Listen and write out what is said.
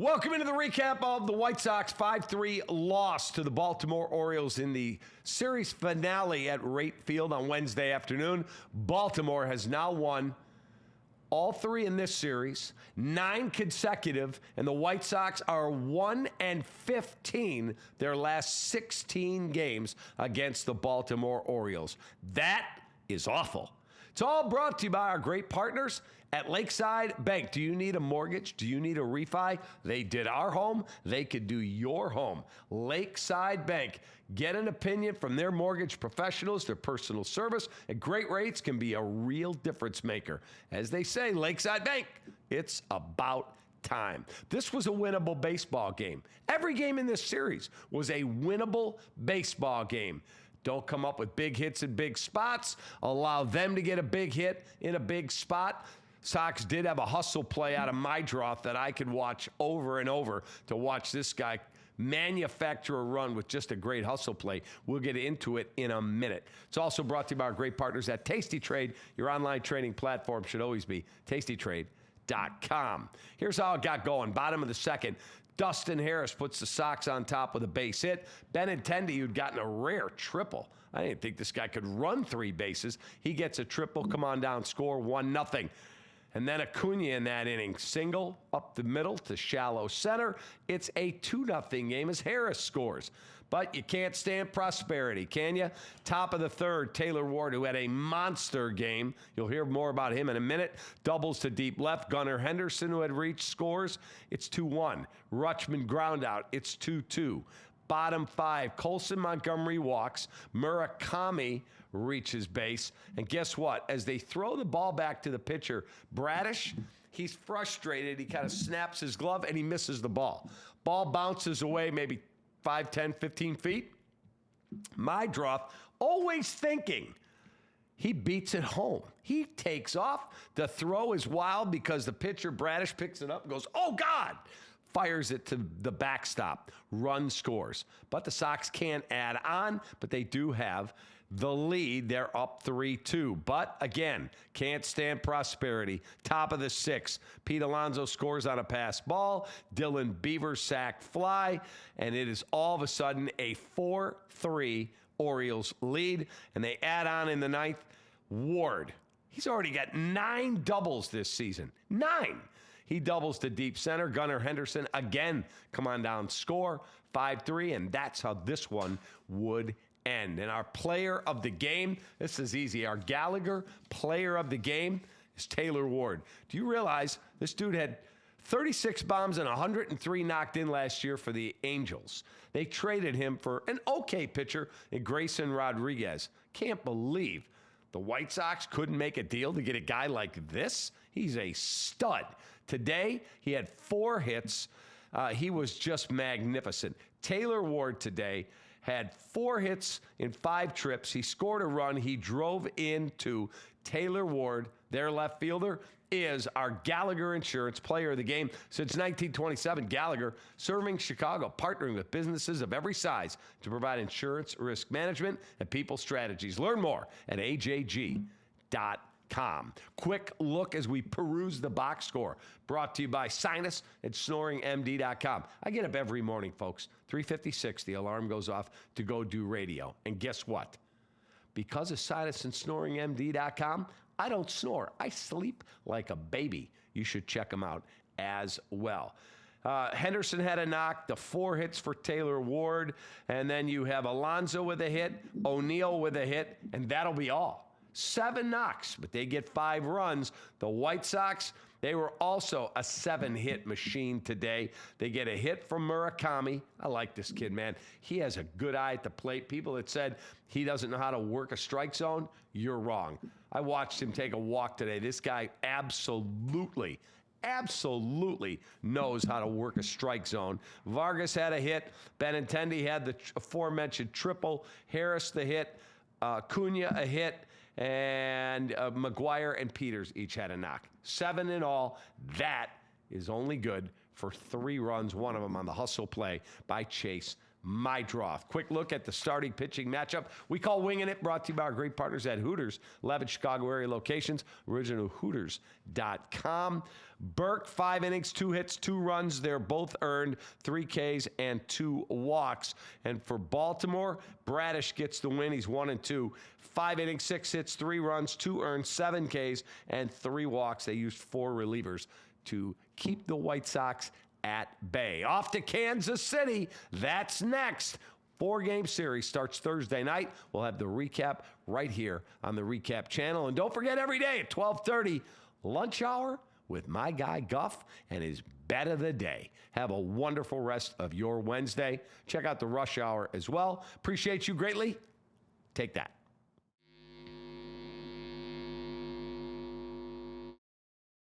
Welcome into the recap of the White Sox 5-3 loss to the Baltimore Orioles in the series finale at Rate Field on Wednesday afternoon. Baltimore has now won all three in this series, 9 consecutive, and the White Sox are 1-15 their last 16 games against the Baltimore Orioles. That is awful. It's all brought to you by our great partners at Lakeside Bank. Do you need a mortgage? Do you need a refi? They did our home. They could do your home. Lakeside Bank. Get an opinion from their mortgage professionals. Their personal service at great rates can be a real difference maker. As they say, Lakeside Bank, it's about time. This was a winnable baseball game. Every game in this series was a winnable baseball game. Don't come up with big hits in big spots. Allow them to get a big hit in a big spot. Sox did have a hustle play out of Mydroff that I could watch over and over to watch this guy manufacture a run with just a great hustle play. We'll get into it in a minute. It's also brought to you by our great partners at Tasty Trade. Your online trading platform should always be tastytrade.com. Here's how it got going. Bottom of the second. Dustin Harris puts the Sox on top with a base hit. Benintendi, who'd gotten a rare triple. I didn't think this guy could run 3 bases. He gets a triple. Come on down, score 1-0. And then Acuna in that inning. Single up the middle to shallow center. It's a 2-0 game as Harris scores. But you can't stand prosperity, can you? Top of the third, Taylor Ward, who had a monster game. You'll hear more about him in a minute. Doubles to deep left. Gunnar Henderson, who had reached, scores. It's 2-1. Rutschman ground out. It's 2-2. Bottom 5, Colson Montgomery walks. Murakami reaches base. And guess what? As they throw the ball back to the pitcher, Bradish, he's frustrated. He kind of snaps his glove and he misses the ball. Ball bounces away maybe 5, 10, 15 feet. Mydroff, always thinking he beats it home. He takes off. The throw is wild because the pitcher, Bradish, picks it up and goes, oh, God! Fires it to the backstop. Run scores. But the Sox can't add on, but they do have the lead. They're up 3-2. But again, can't stand prosperity. Top of the 6th. Pete Alonso scores on a pass ball. Dylan Beaver sack fly. And it is all of a sudden a 4-3 Orioles lead. And they add on in the 9th. Ward. He's already got 9 doubles this season. 9. He doubles to deep center. Gunnar Henderson again, come on down, score 5-3, and that's how this one would end. And our player of the game, this is easy. Our Gallagher player of the game is Taylor Ward. Do you realize this dude had 36 bombs and 103 knocked in last year for the Angels? They traded him for an okay pitcher in Grayson Rodriguez. Can't believe the White Sox couldn't make a deal to get a guy like this. He's a stud. Today, he had 4 hits. He was just magnificent. Taylor Ward today had 4 hits in 5 trips. He scored a run. He drove into Taylor Ward, their left fielder, is our Gallagher Insurance player of the game. Since 1927, Gallagher serving Chicago, partnering with businesses of every size to provide insurance, risk management, and people strategies. Learn more at ajg.com. Quick look as we peruse the box score. Brought to you by Sinus at snoringmd.com. I get up every morning, folks. 3:56, the alarm goes off to go do radio. And guess what? Because of Sinus and snoringmd.com, I don't snore. I sleep like a baby. You should check them out as well. Henderson had a knock, the 4 hits for Taylor Ward, and then you have Alonso with a hit, O'Neill with a hit, and that'll be all. 7 knocks, but they get 5 runs. The White Sox, they were also a 7-hit machine today. They get a hit from Murakami. I like this kid, man. He has a good eye at the plate. People that said he doesn't know how to work a strike zone, you're wrong. I watched him take a walk today. This guy absolutely knows how to work a strike zone. Vargas had a hit. Benintendi had the aforementioned triple. Harris the hit. Cunha a hit. And McGuire and Peters each had a knock. 7 in all. That is only good for 3 runs, one of them on the hustle play by Chase Mydroff. Quick look at the starting pitching matchup. We call Winging It, brought to you by our great partners at Hooters, 11 Chicago area locations, originalhooters.com. Burke, 5 innings, 2 hits, 2 runs. They're both earned, 3 Ks and 2 walks. And for Baltimore, Bradish gets the win. He's 1-2. 5 innings, 6 hits, 3 runs, 2 earned, 7 Ks and 3 walks. They used 4 relievers to keep the White Sox at bay. Off to Kansas City. That's next. 4-game series starts Thursday night. We'll have the recap right here on the Recap channel. And don't forget, every day at 12:30, lunch hour with my guy Guff and his bet of the day. Have a wonderful rest of your Wednesday. Check out the Rush Hour as well. Appreciate you greatly. Take that.